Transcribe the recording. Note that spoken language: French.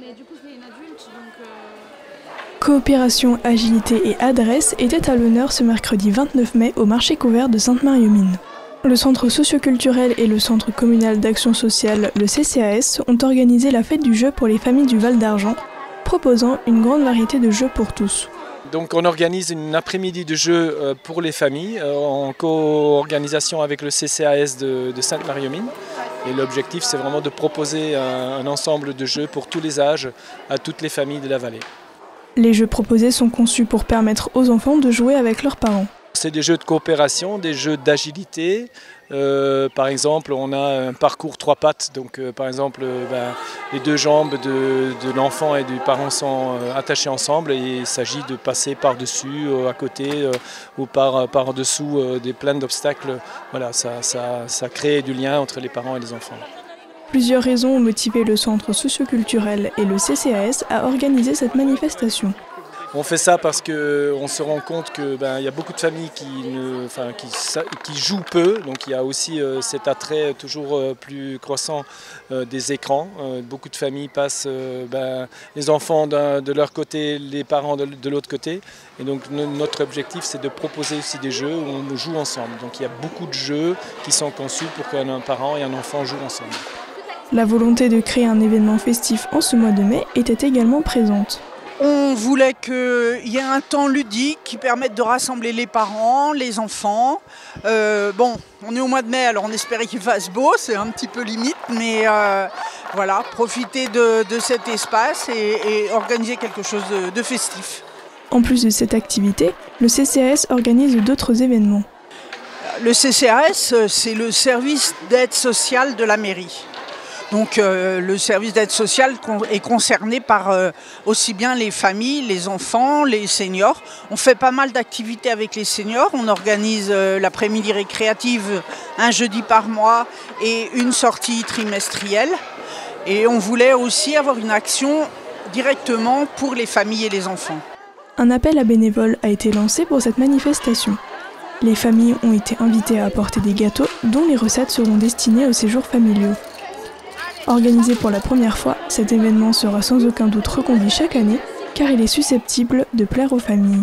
Mais du coup, c'est une adulte, donc... Coopération, agilité et adresse étaient à l'honneur ce mercredi 29 mai au marché couvert de Sainte-Marie-aux-Mines. Le centre socioculturel et le centre communal d'action sociale, le CCAS, ont organisé la fête du jeu pour les familles du Val d'Argent, proposant une grande variété de jeux pour tous. Donc on organise une après-midi de jeux pour les familles en co-organisation avec le CCAS de Sainte-Marie-aux-Mines. Et l'objectif, c'est vraiment de proposer un ensemble de jeux pour tous les âges à toutes les familles de la vallée. Les jeux proposés sont conçus pour permettre aux enfants de jouer avec leurs parents. C'est des jeux de coopération, des jeux d'agilité. Par exemple, on a un parcours 3 pattes. Donc, par exemple, les 2 jambes de l'enfant et du parent sont attachées ensemble et il s'agit de passer par-dessus, à côté ou par-dessous des plein d'obstacles. Voilà, ça crée du lien entre les parents et les enfants. Plusieurs raisons ont motivé le centre socioculturel et le CCAS à organiser cette manifestation. On fait ça parce qu'on se rend compte qu'il y a beaucoup de familles qui jouent peu, donc il y a aussi cet attrait toujours plus croissant des écrans. Beaucoup de familles passent les enfants de leur côté, les parents de l'autre côté. Et donc notre objectif, c'est de proposer aussi des jeux où on joue ensemble. Donc il y a beaucoup de jeux qui sont conçus pour qu'un parent et un enfant jouent ensemble. La volonté de créer un événement festif en ce mois de mai était également présente. On voulait qu'il y ait un temps ludique qui permette de rassembler les parents, les enfants. On est au mois de mai, alors on espérait qu'il fasse beau, c'est un petit peu limite, mais voilà, profiter de cet espace et organiser quelque chose de festif. En plus de cette activité, le CCAS organise d'autres événements. Le CCAS, c'est le service d'aide sociale de la mairie. Donc le service d'aide sociale est concerné par aussi bien les familles, les enfants, les seniors. On fait pas mal d'activités avec les seniors. On organise l'après-midi récréative un jeudi par mois et une sortie trimestrielle. Et on voulait aussi avoir une action directement pour les familles et les enfants. Un appel à bénévoles a été lancé pour cette manifestation. Les familles ont été invitées à apporter des gâteaux dont les recettes seront destinées aux séjours familiaux. Organisé pour la première fois, cet événement sera sans aucun doute reconduit chaque année car il est susceptible de plaire aux familles.